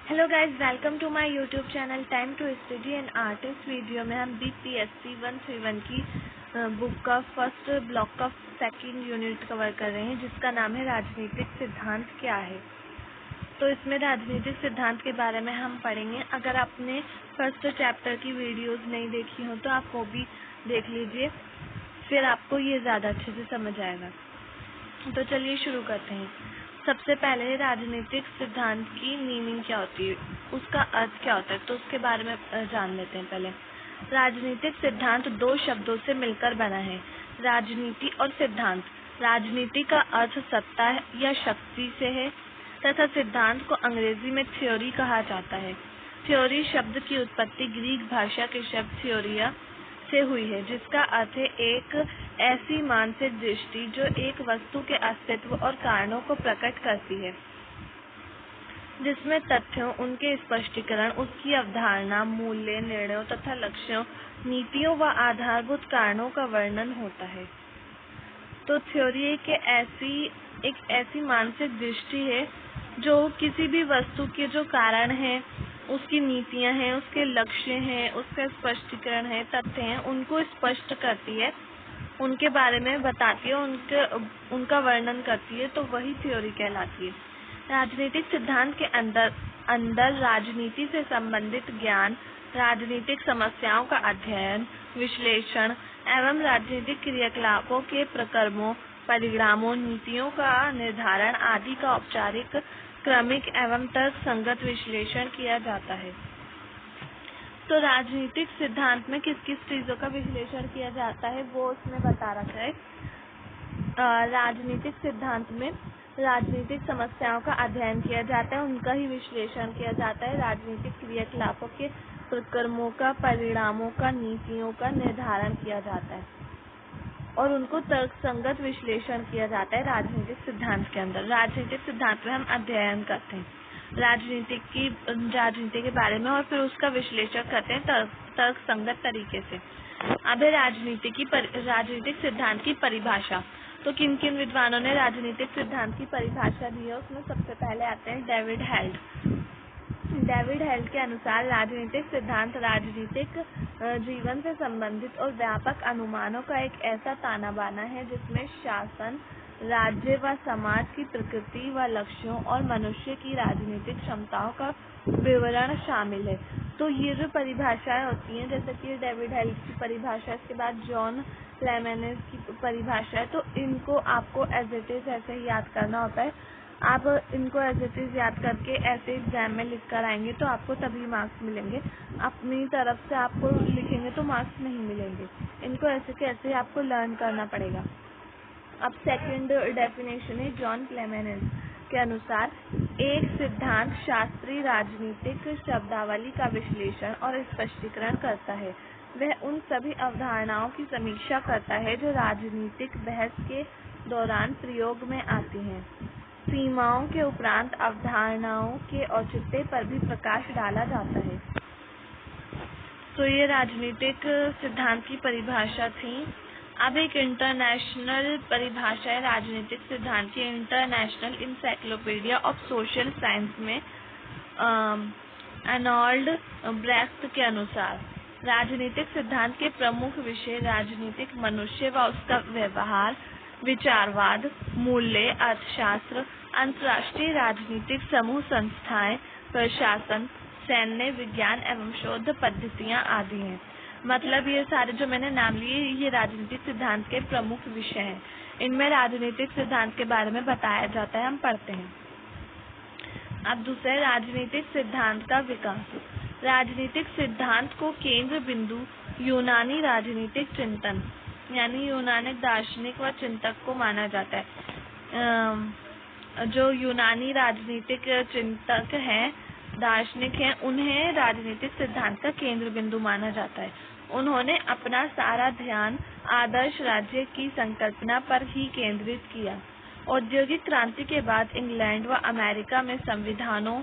Hello guys, welcome to my YouTube channel time to study and art. इस video में हम BPSC 131 की book का फर्स्ट ब्लॉक का सेकंड यूनिट कवर कर रहे हैं, जिसका नाम है राजनीतिक सिद्धांत क्या है। तो इसमें राजनीतिक सिद्धांत के बारे में हम पढ़ेंगे। अगर आपने फर्स्ट चैप्टर की वीडियोस नहीं देखी हो तो आप वो भी देख लीजिए, फिर आपको ये ज़्यादा अच्छे से समझ आएगा। तो चलिए शुरू करते हैं। सबसे पहले राजनीतिक सिद्धांत की मीनिंग क्या होती है, उसका अर्थ क्या होता है, तो उसके बारे में जान लेते हैं। पहले राजनीतिक सिद्धांत दो शब्दों से मिलकर बना है, राजनीति और सिद्धांत। राजनीति का अर्थ सत्ता या शक्ति से है तथा सिद्धांत को अंग्रेजी में थ्योरी कहा जाता है। थ्योरी शब्द की उत्पत्ति ग्रीक भाषा के शब्द थ्योरिया से हुई है, जिसका अर्थ है एक ऐसी मानसिक दृष्टि जो एक वस्तु के अस्तित्व और कारणों को प्रकट करती है, जिसमें तथ्यों, उनके स्पष्टीकरण, उसकी अवधारणा, मूल्य, निर्णयों तथा लक्ष्यों, नीतियों व आधारभूत कारणों का वर्णन होता है। तो थ्योरी एक ऐसी मानसिक दृष्टि है जो किसी भी वस्तु के जो कारण है, उसकी नीतियां हैं, उसके लक्ष्य हैं, उसका स्पष्टीकरण है, तथ्य हैं, उनको स्पष्ट करती है, उनके बारे में बताती है, उनका वर्णन करती है, तो वही थ्योरी कहलाती है। राजनीतिक सिद्धांत के अंदर राजनीति से संबंधित ज्ञान, राजनीतिक समस्याओं का अध्ययन, विश्लेषण एवं राजनीतिक क्रियाकलापों के प्रकर्मों, परिणामों, नीतियों का निर्धारण आदि का औपचारिक, क्रमिक एवं तर्क संगत विश्लेषण किया जाता है। तो राजनीतिक सिद्धांत में किस किस चीजों का विश्लेषण किया जाता है वो उसमें बता रखा है। राजनीतिक सिद्धांत में राजनीतिक समस्याओं का अध्ययन किया जाता है, उनका ही विश्लेषण किया जाता है, राजनीतिक क्रियाकलापों के प्रकर्मों का, परिणामों का, नीतियों का निर्धारण किया जाता है और उनको तर्कसंगत विश्लेषण किया जाता है। राजनीतिक सिद्धांत के अंदर राजनीतिक सिद्धांत में हम अध्ययन करते हैं राजनीति के बारे में और फिर उसका विश्लेषण करते हैं तर्कसंगत तरीके से। अब है राजनीतिक सिद्धांत की परिभाषा। तो किन किन विद्वानों ने राजनीतिक सिद्धांत की परिभाषा दी है, उसमें सबसे पहले आते हैं डेविड हेल्ड के अनुसार राजनीतिक सिद्धांत राजनीतिक जीवन से संबंधित और व्यापक अनुमानों का एक ऐसा ताना बाना है जिसमें शासन, राज्य व समाज की प्रकृति व लक्ष्यों और मनुष्य की राजनीतिक क्षमताओं का विवरण शामिल है। तो ये जो परिभाषाएं होती हैं, जैसे कि डेविड हेल्ड की परिभाषा, इसके बाद जॉन क्लेमेंस की परिभाषा है, तो इनको आपको एज इट इज ऐसे ही याद करना होता है। आप इनको एज इट इज याद करके ऐसे एग्जाम में लिख कर आएंगे तो आपको तभी मार्क्स मिलेंगे। अपनी तरफ से आपको लिखेंगे तो मार्क्स नहीं मिलेंगे। इनको ऐसे के ऐसे आपको लर्न करना पड़ेगा। अब सेकंड डेफिनेशन है जॉन क्लेमेंस के अनुसार, एक सिद्धांत शास्त्रीय राजनीतिक शब्दावली का विश्लेषण और स्पष्टीकरण करता है। वह उन सभी अवधारणाओं की समीक्षा करता है जो राजनीतिक बहस के दौरान प्रयोग में आती हैं। सीमाओं के उपरांत अवधारणाओं के औचित्य पर भी प्रकाश डाला जाता है। तो ये राजनीतिक सिद्धांत की परिभाषा थी। अब एक इंटरनेशनल परिभाषा है राजनीतिक सिद्धांत की, international encyclopedia of social science में अर्नोल्ड ब्रेख्त के अनुसार, राजनीतिक सिद्धांत के प्रमुख विषय राजनीतिक मनुष्य व उसका व्यवहार, विचारवाद, मूल्य, अर्थशास्त्र, अंतर्राष्ट्रीय राजनीतिक समूह संस्थाएं, प्रशासन, सैन्य, विज्ञान एवं शोध पद्धतियां आदि हैं। मतलब ये सारे जो मैंने नाम लिए ये राजनीतिक सिद्धांत के प्रमुख विषय हैं। इनमें राजनीतिक सिद्धांत के बारे में बताया जाता है, हम पढ़ते हैं। अब दूसरा राजनीतिक सिद्धांत का विकास। राजनीतिक सिद्धांत को केंद्र बिंदु यूनानी राजनीतिक चिंतन यानी यूनानी दार्शनिक व चिंतक को माना जाता है। जो यूनानी राजनीतिक चिंतक हैं, दार्शनिक हैं, उन्हें राजनीतिक सिद्धांत का केंद्र बिंदु माना जाता है। उन्होंने अपना सारा ध्यान आदर्श राज्य की संकल्पना पर ही केंद्रित किया। औद्योगिक क्रांति के बाद इंग्लैंड व अमेरिका में संविधानों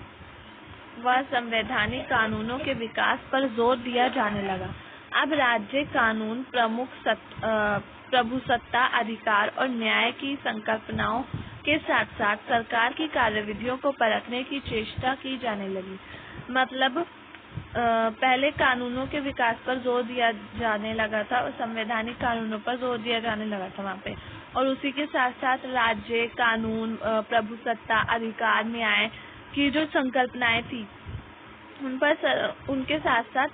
व संवैधानिक कानूनों के विकास पर जोर दिया जाने लगा। अब राज्य कानून, प्रभुसत्ता, अधिकार और न्याय की संकल्पनाओं के साथ साथ सरकार की कार्यविधियों को परखने की चेष्टा की जाने लगी। मतलब पहले कानूनों के विकास पर जोर दिया जाने लगा था और संवैधानिक कानूनों पर जोर दिया जाने लगा था वहाँ पे, और उसी के साथ साथ राज्य, कानून, प्रभुसत्ता, अधिकार, न्याय की जो संकल्पनाएं थी उनके साथ साथ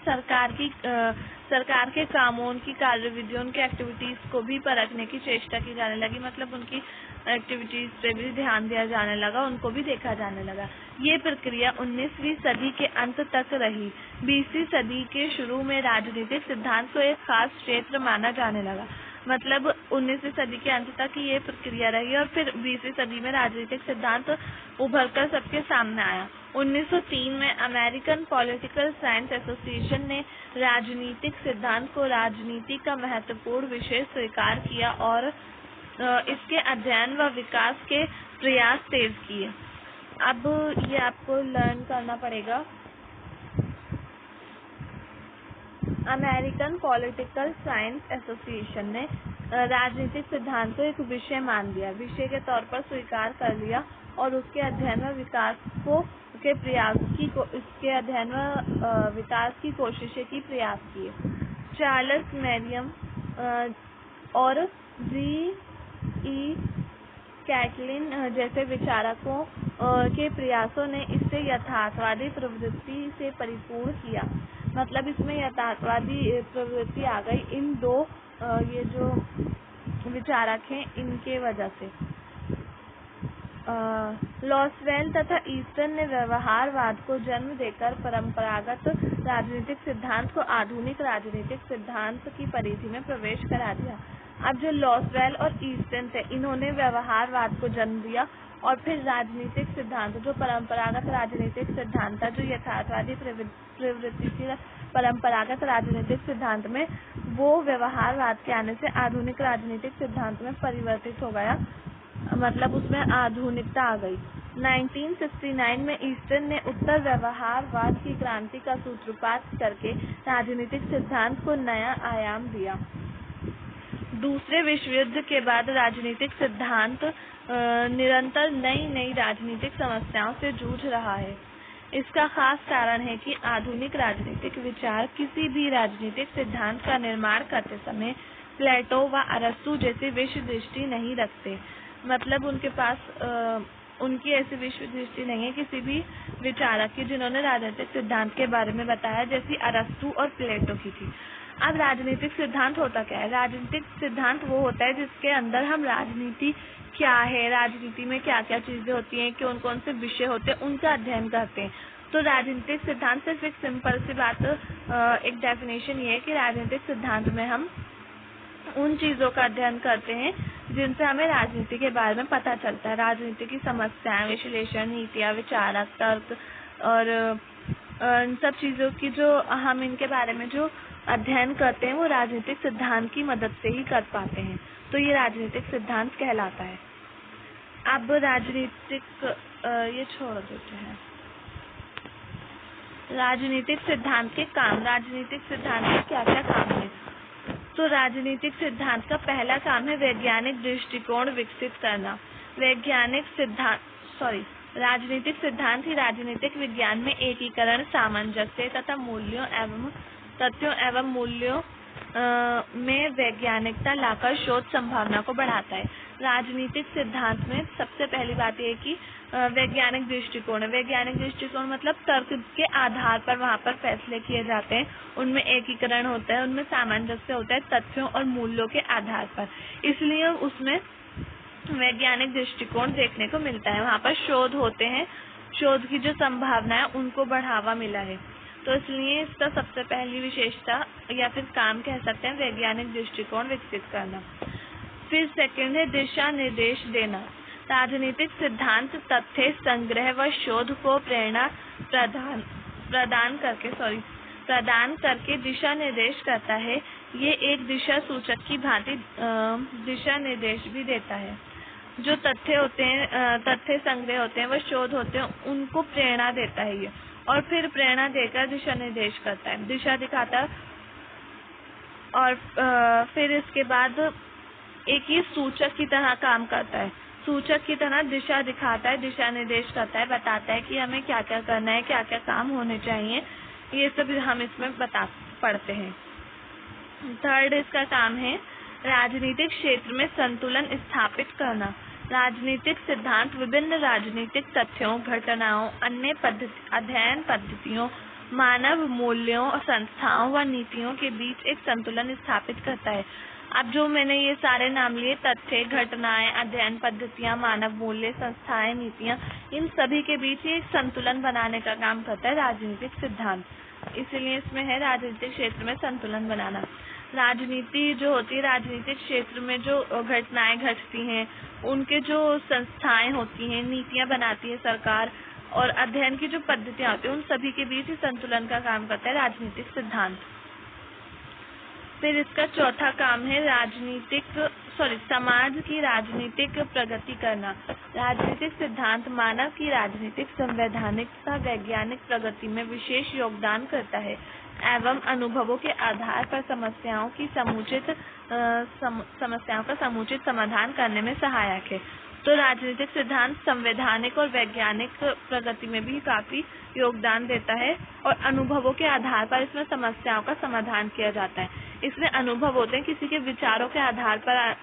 सरकार के कामों, उनकी कार्यविधियों, उनके एक्टिविटीज को भी परखने की चेष्टा की जाने लगी। मतलब उनकी एक्टिविटीज पे भी ध्यान दिया जाने लगा, उनको भी देखा जाने लगा। ये प्रक्रिया 19वीं सदी के अंत तक रही। 20वीं सदी के शुरू में राजनीतिक सिद्धांत को एक खास क्षेत्र माना जाने लगा। मतलब 19वीं सदी के अंत तक ये प्रक्रिया रही और फिर 20वीं सदी में राजनीतिक सिद्धांत उभरकर सबके सामने आया। 1903 में अमेरिकन पॉलिटिकल साइंस एसोसिएशन ने राजनीतिक सिद्धांत को राजनीति का महत्वपूर्ण विषय स्वीकार किया और इसके अध्ययन व विकास के प्रयास तेज किए। अब ये आपको लर्न करना पड़ेगा। अमेरिकन पॉलिटिकल साइंस एसोसिएशन ने राजनीतिक सिद्धांत को एक विषय मान लिया, विषय के तौर पर स्वीकार कर लिया और उसके अध्ययन व विकास के प्रयास की कोशिशें की प्रयास किए। चार्ल्स मैरियम और जी.ई. कैटलिन जैसे विचारकों के प्रयासों ने इसे यथार्थवादी प्रवृत्ति से परिपूर्ण किया। मतलब इसमें यथार्थवादी प्रवृत्ति आ गई इन दो ये जो विचारक हैं इनके वजह से। लॉसवेल तथा ईस्टन ने व्यवहारवाद को जन्म देकर परंपरागत राजनीतिक सिद्धांत को आधुनिक राजनीतिक सिद्धांत की परिधि में प्रवेश करा दिया। अब जो लॉसवेल और ईस्टन थे इन्होंने व्यवहारवाद को जन्म दिया और फिर राजनीतिक सिद्धांत जो परंपरागत राजनीतिक सिद्धांत था, जो यथार्थवादी प्रवृत्ति थी परंपरागत राजनीतिक सिद्धांत में, वो व्यवहारवाद के आने से आधुनिक राजनीतिक सिद्धांत में परिवर्तित हो गया। मतलब उसमें आधुनिकता आ गई। 1969 में ईस्टन ने उत्तर व्यवहारवाद की क्रांति का सूत्रपात करके राजनीतिक सिद्धांत को नया आयाम दिया। दूसरे विश्व युद्ध के बाद राजनीतिक सिद्धांत निरंतर नई राजनीतिक समस्याओं से जूझ रहा है। इसका खास कारण है कि आधुनिक राजनीतिक विचार किसी भी राजनीतिक सिद्धांत का निर्माण करते समय प्लेटो व अरस्तु जैसी विश्व दृष्टि नहीं रखते। मतलब उनके पास उनकी ऐसी विश्व दृष्टि नहीं है किसी भी विचारक की जिन्होंने राजनीतिक सिद्धांत के बारे में बताया, जैसी अरस्तु और प्लेटो की थी। अब राजनीतिक सिद्धांत होता क्या है? राजनीतिक सिद्धांत वो होता है जिसके अंदर हम राजनीति क्या है, राजनीति में क्या क्या चीजें होती हैं, कौन कौन से विषय होते हैं, उनका अध्ययन करते हैं। तो राजनीतिक सिद्धांत सिर्फ एक सिंपल सी बात, एक डेफिनेशन ये है कि राजनीतिक सिद्धांत में हम उन चीजों का अध्ययन करते हैं जिनसे हमें राजनीति के बारे में पता चलता है। राजनीति की समस्याएं, विश्लेषण, नीतियां, विचारक, तर्क और इन सब चीजों की जो हम इनके बारे में जो अध्ययन करते हैं वो राजनीतिक सिद्धांत की मदद से ही कर पाते हैं। तो ये राजनीतिक सिद्धांत कहलाता है। अब राजनीतिक ये छोड़ देते हैं। राजनीतिक सिद्धांत के काम। राजनीतिक सिद्धांत के क्या क्या काम है? तो राजनीतिक सिद्धांत का पहला काम है वैज्ञानिक दृष्टिकोण विकसित करना। राजनीतिक सिद्धांत ही राजनीतिक विज्ञान में एकीकरण, सामंजस्य तथा तथ्यों एवं मूल्यों में वैज्ञानिकता लाकर शोध संभावना को बढ़ाता है। राजनीतिक सिद्धांत में सबसे पहली बात यह है कि वैज्ञानिक दृष्टिकोण है। वैज्ञानिक दृष्टिकोण मतलब तर्क के आधार पर वहाँ पर फैसले किए जाते हैं, उनमें एकीकरण होता है, उनमें सामंजस्य होता है तथ्यों और मूल्यों के आधार पर, इसलिए उसमें वैज्ञानिक दृष्टिकोण देखने को मिलता है। वहाँ पर शोध होते हैं, शोध की जो संभावना है उनको बढ़ावा मिला है, तो इसलिए इसका सबसे पहली विशेषता या फिर काम कह सकते हैं वैज्ञानिक दृष्टिकोण विकसित करना। फिर सेकंड है दिशा निर्देश देना। राजनीतिक सिद्धांत तथ्य संग्रह व शोध को प्रेरणा प्रदान करके दिशा निर्देश करता है। ये एक दिशा सूचक की भांति दिशा निर्देश भी देता है। जो तथ्य होते हैं, तथ्य संग्रह होते हैं, व शोध होते हैं, उनको प्रेरणा देता है ये, और फिर प्रेरणा देकर दिशा निर्देश करता है, दिशा दिखाता है। और फिर इसके बाद एक ही सूचक की तरह काम करता है। सूचक की तरह दिशा दिखाता है, दिशा निर्देश करता है, बताता है कि हमें क्या क्या करना है, क्या क्या काम होने चाहिए, ये सब हम इसमें पढ़ते हैं। थर्ड इसका काम है राजनीतिक क्षेत्र में संतुलन स्थापित करना। राजनीतिक सिद्धांत विभिन्न राजनीतिक तथ्यों, घटनाओं, अन्य अध्ययन पद्धतियों, मानव मूल्यों, संस्थाओं व नीतियों के बीच एक संतुलन स्थापित करता है। अब जो मैंने ये सारे नाम लिए, तथ्य, घटनाएं, अध्ययन पद्धतियां, मानव मूल्य, संस्थाएं, नीतियां, इन सभी के बीच एक संतुलन बनाने का काम करता है राजनीतिक सिद्धांत। इसीलिए इसमें है राजनीतिक क्षेत्र में संतुलन बनाना। राजनीति जो होती है, राजनीतिक क्षेत्र में जो घटनाएं घटती हैं, उनके जो संस्थाएं होती हैं, नीतियां बनाती है सरकार, और अध्ययन की जो पद्धतियां होती हैं, उन सभी के बीच ही संतुलन का काम करता है राजनीतिक सिद्धांत। फिर इसका चौथा काम है समाज की राजनीतिक प्रगति करना। राजनीतिक सिद्धांत मानव की राजनीतिक, संवैधानिक तथा वैज्ञानिक प्रगति में विशेष योगदान करता है एवं अनुभवों के आधार पर समस्याओं का समुचित समाधान करने में सहायक है। तो राजनीतिक सिद्धांत संवैधानिक और वैज्ञानिक प्रगति में भी काफी योगदान देता है, और अनुभवों के आधार पर इसमें समस्याओं का समाधान किया जाता है। इसमें अनुभव होते हैं, किसी के विचारों के आधार पर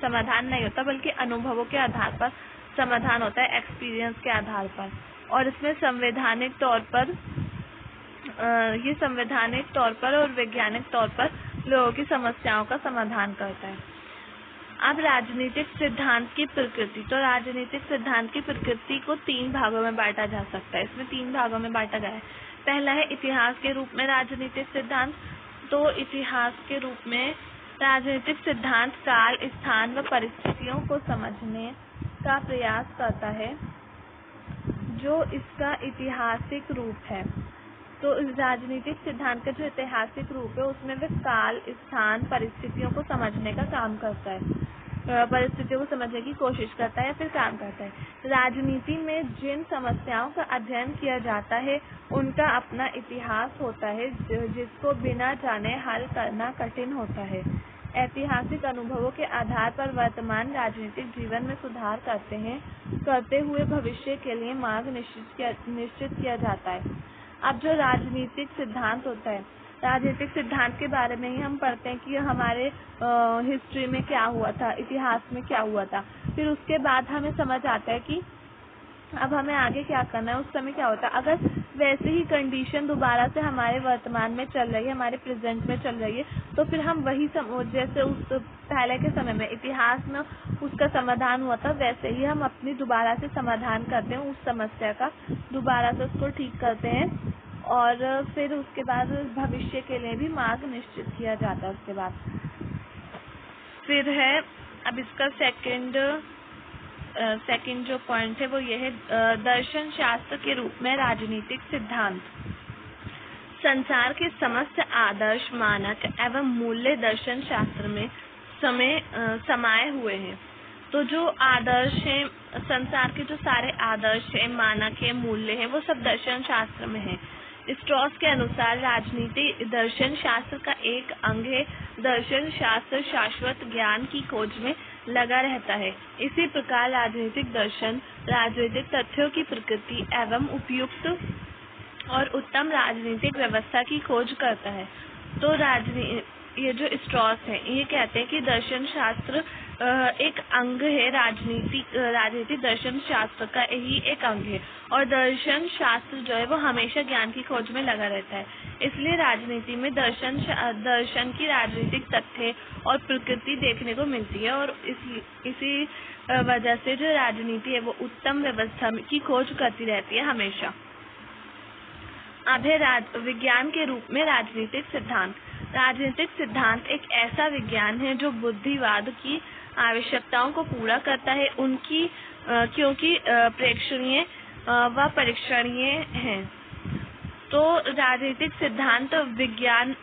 समाधान नहीं होता, बल्कि अनुभवों के आधार पर समाधान होता है, एक्सपीरियंस के आधार पर। और इसमें संवैधानिक तौर पर और वैज्ञानिक तौर पर लोगों की समस्याओं का समाधान करता है। अब राजनीतिक सिद्धांत की प्रकृति। तो राजनीतिक सिद्धांत की प्रकृति को 3 भागों में बांटा जा सकता है। इसमें 3 भागों में बांटा गया है। पहला है इतिहास के रूप में राजनीतिक सिद्धांत। तो इतिहास के रूप में राजनीतिक सिद्धांत काल, स्थान व परिस्थितियों को समझने का प्रयास करता है, जो इसका ऐतिहासिक रूप है। तो इस राजनीतिक सिद्धांत का जो ऐतिहासिक रूप है, उसमें वह काल, स्थान, परिस्थितियों को समझने का काम करता है, परिस्थितियों को समझने की कोशिश करता है या फिर काम करता है। राजनीति में जिन समस्याओं का अध्ययन किया जाता है, उनका अपना इतिहास होता है, जिसको बिना जाने हल करना कठिन होता है। ऐतिहासिक अनुभवों के आधार पर वर्तमान राजनीतिक जीवन में सुधार करते हुए भविष्य के लिए मार्ग निश्चित किया जाता है। अब जो राजनीतिक सिद्धांत होता है, राजनीतिक सिद्धांत के बारे में ही हम पढ़ते हैं कि हमारे हिस्ट्री में क्या हुआ था, इतिहास में क्या हुआ था। फिर उसके बाद हमें समझ आता है कि अब हमें आगे क्या करना है, उस समय क्या होता है। अगर वैसे ही कंडीशन दोबारा से हमारे वर्तमान में चल रही है, हमारे प्रेजेंट में चल रही है, तो फिर हम वही जैसे उस पहले के समय में इतिहास में उसका समाधान हुआ था, वैसे ही हम अपनी दोबारा से समाधान करते हैं उस समस्या का, दोबारा से उसको ठीक करते हैं, और फिर उसके बाद भविष्य के लिए भी मार्ग निश्चित किया जाता है। उसके बाद फिर है अब इसका सेकंड जो पॉइंट है वो ये है दर्शन शास्त्र के रूप में राजनीतिक सिद्धांत। संसार के समस्त आदर्श, मानक एवं मूल्य दर्शन शास्त्र में समाये हुए हैं। तो जो आदर्श हैं, संसार के जो सारे आदर्श हैं, मानक है, मूल्य है, वो सब दर्शन शास्त्र में है। स्ट्रॉस के अनुसार राजनीति दर्शन शास्त्र का एक अंग है। दर्शन शास्त्र शाश्वत ज्ञान की खोज में लगा रहता है। इसी प्रकार राजनीतिक दर्शन राजनीतिक तथ्यों की प्रकृति एवं उपयुक्त और उत्तम राजनीतिक व्यवस्था की खोज करता है। तो ये जो स्ट्रॉस है, ये कहते हैं कि दर्शन शास्त्र एक अंग है, राजनीतिक दर्शन शास्त्र का ही एक अंग है, और दर्शन शास्त्र जो है वो हमेशा ज्ञान की खोज में लगा रहता है। इसलिए राजनीति में दर्शन की राजनीतिक तथ्य और प्रकृति देखने को मिलती है, और इसी वजह से जो राजनीति है वो उत्तम व्यवस्था की खोज करती रहती है हमेशा। अब है विज्ञान के रूप में राजनीतिक सिद्धांत। राजनीतिक सिद्धांत एक ऐसा विज्ञान है जो बुद्धिवाद की आवश्यकताओं को पूरा करता है, क्योंकि प्रेक्षणीय व परीक्षणीय हैं। तो राजनीतिक सिद्धांत विज्ञान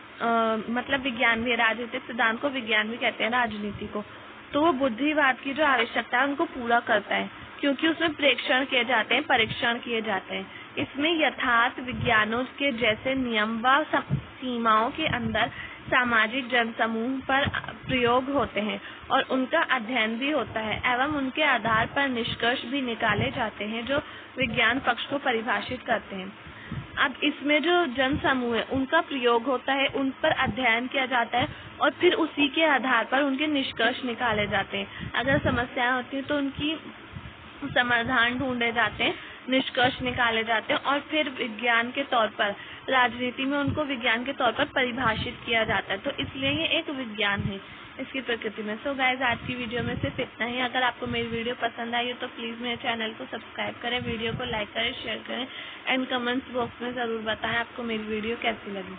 विज्ञान भी, राजनीतिक सिद्धांत को विज्ञान भी कहते हैं राजनीति को। तो वो बुद्धिवाद की जो आवश्यकता है उनको पूरा करता है, क्योंकि उसमें प्रेक्षण किए जाते हैं, परीक्षण किए जाते हैं। इसमें यथार्थ विज्ञानों के जैसे नियम व सीमाओं के अंदर सामाजिक जनसमूह पर प्रयोग होते हैं और उनका अध्ययन भी होता है एवं उनके आधार पर निष्कर्ष भी निकाले जाते हैं जो विज्ञान पक्ष को परिभाषित करते हैं। अब इसमें जो जनसमूह है उनका प्रयोग होता है, उन पर अध्ययन किया जाता है और फिर उसी के आधार पर उनके निष्कर्ष निकाले जाते हैं। अगर समस्याएं होती हैं तो उनकी समाधान ढूंढे जाते हैं, निष्कर्ष निकाले जाते हैं और फिर विज्ञान के तौर पर राजनीति में उनको विज्ञान के तौर पर परिभाषित किया जाता है। तो इसलिए ये एक विज्ञान है इसकी प्रकृति में। सो गाइस, आज की वीडियो में सिर्फ इतना ही। अगर आपको मेरी वीडियो पसंद आई हो तो प्लीज़ मेरे चैनल को सब्सक्राइब करें, वीडियो को लाइक करें, शेयर करें एंड कमेंट्स बॉक्स में ज़रूर बताएं आपको मेरी वीडियो कैसी लगी।